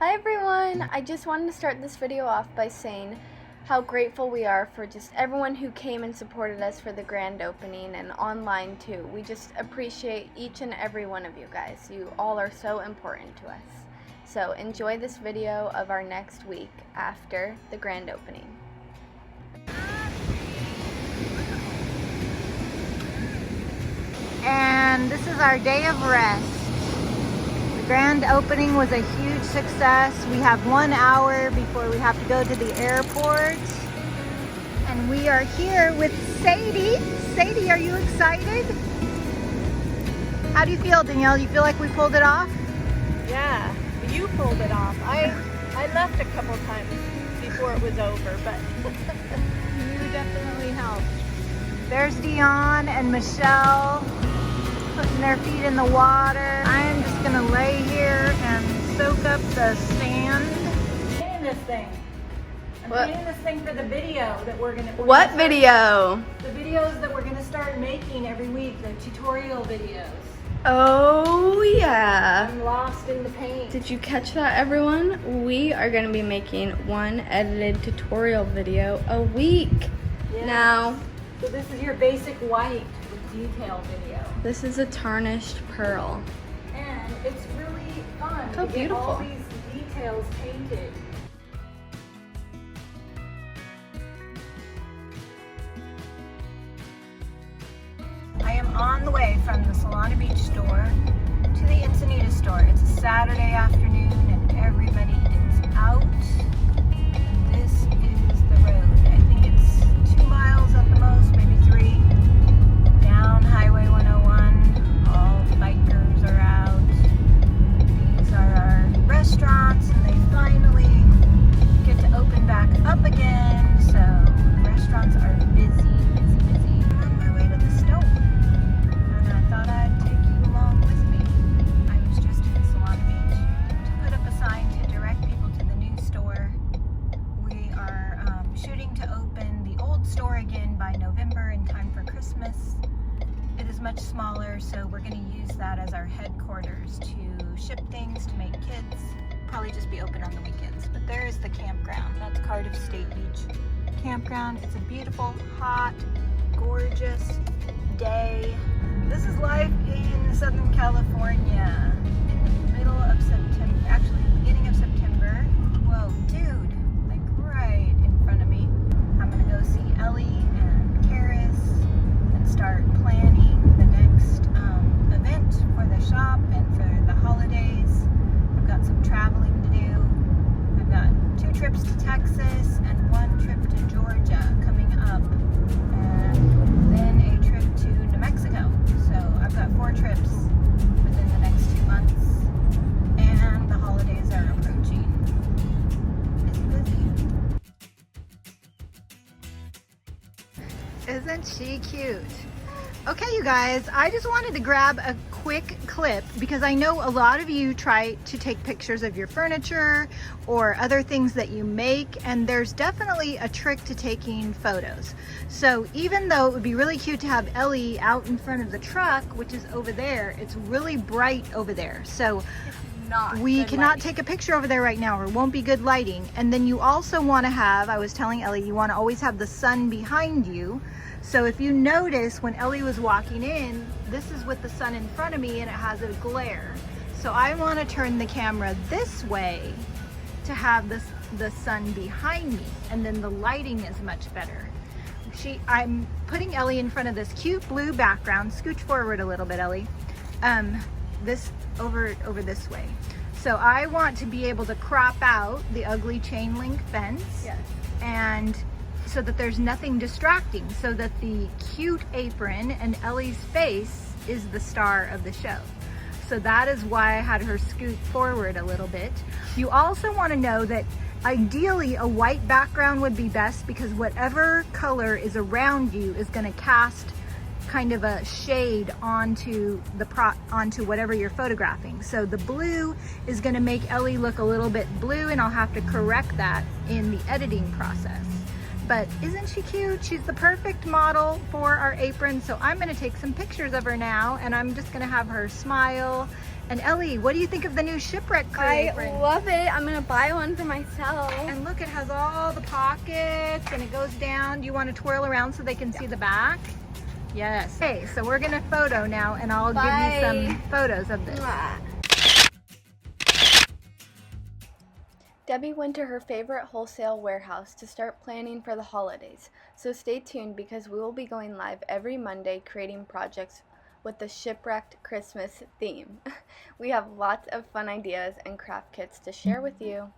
Hi everyone! I just wanted to start this video off by saying how grateful we are for just everyone who came and supported us for the grand opening and online too. We just appreciate each and every one of you guys. You all are so important to us. So enjoy this video of our next week after the grand opening. And this is our day of rest. The grand opening was a huge success. We have 1 hour before we have to go to the airport. And we are here with Sadie. Sadie, are you excited? How do you feel, Danielle? You feel like we pulled it off? Yeah, you pulled it off. I left a couple times before it was over, but You definitely helped. There's Dion and Michelle putting their feet in the water. I am just gonna lay here and soak up the sand. I'm cleaning this thing. I'm cleaning this thing for the video that we're gonna. What video? The videos that we're gonna start making every week, the tutorial videos. Oh yeah. I'm lost in the paint. Did you catch that, everyone? We are going to be making one edited tutorial video a week. Yes. Now, So this is your basic white with detail video. this is a tarnished pearl. And it's really fun How to beautiful. get all these details painted. I am on the way from the Solana Beach store to the Encinitas store. It's a Saturday afternoon and everybody is out. And this is the road. I think it's 2 miles at the most, maybe 3. Down Highway 101. All the bikers are out. These are our restaurants and they finally get to open back up again. So restaurants are busy. I'm on my way to the stove. And I thought I'd take you along with me. I was just in Solana Beach to put up a sign to direct people to the new store. We are shooting to open the old store again by November in time for Christmas. It is much smaller, so we're going to use that as our headquarters to ship things, to make kits. Probably just be open on the weekends. But there is the campground. That's Cardiff State Beach Campground. It's a beautiful, hot, gorgeous day. This is life in Southern California in the middle of September, actually beginning of September. Whoa, dude, like right in front of me. I'm gonna go see Ellie and Karis and start planning the next event for the shop and for the holidays. I've got some traveling to do. I've got 2 trips to Texas and 1 trip to Georgia coming up, and then a trip to New Mexico. So I've got 4 trips within the next 2 months, and the holidays are approaching. It's busy. Isn't she cute? Okay, you guys, I just wanted to grab a quick clip because I know a lot of you try to take pictures of your furniture or other things that you make, and there's definitely a trick to taking photos. So even though it would be really cute to have Ellie out in front of the truck, which is over there, it's really bright over there. So we cannot take a picture over there right now, or it won't be good lighting. And then you also want to have, I was telling Ellie, you want to always have the sun behind you. So if you notice when Ellie was walking in, this is with the sun in front of me and it has a glare. So I want to turn the camera this way to have the sun behind me, and then the lighting is much better. I'm putting Ellie in front of this cute blue background. Scooch forward a little bit, Ellie. This over this way. So I want to be able to crop out the ugly chain link fence. Yes. And so that there's nothing distracting, so that the cute apron and Ellie's face is the star of the show. So that is why I had her scoot forward a little bit. You also want to know that ideally a white background would be best, because whatever color is around you is going to cast kind of a shade onto whatever you're photographing. So the blue is going to make Ellie look a little bit blue, and I'll have to correct that in the editing process. But isn't she cute? She's the perfect model for our apron. So I'm gonna take some pictures of her now, and I'm just gonna have her smile And Ellie, what do you think of the new shipwreck crew I apron? love it. I'm gonna buy one for myself. And look, it has all the pockets and it goes down. Do you want to twirl around so they can see the back? Yes. Okay, so we're gonna photo now and I'll give you some photos of this. Debbie went to her favorite wholesale warehouse to start planning for the holidays. So stay tuned because we will be going live every Monday creating projects with the shipwrecked Christmas theme. We have lots of fun ideas and craft kits to share with you.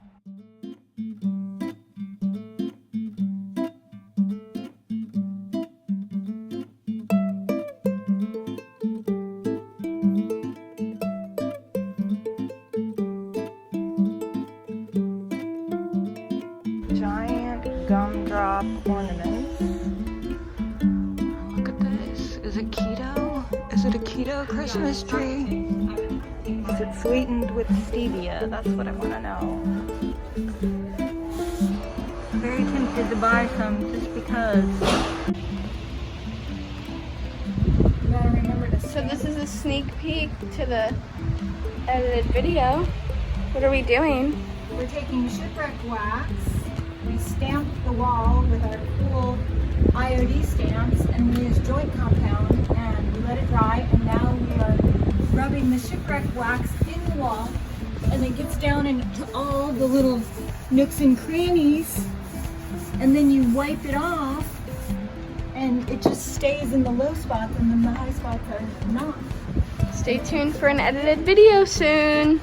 Giant gumdrop ornaments. Look at this. Is it keto? Is it a keto Christmas tree? Is it sweetened with stevia? That's what I want to know. Very tempted to buy some just because. You gotta remember to So this is a sneak peek to the edited video. What are we doing? We're taking shipwreck wax. We stamped the wall with our cool IOD stamps and we used joint compound and we let it dry, and now we are rubbing the shipwreck wax in the wall, and it gets down into all the little nooks and crannies, and then you wipe it off and it just stays in the low spots and then the high spots are not. Stay tuned for an edited video soon.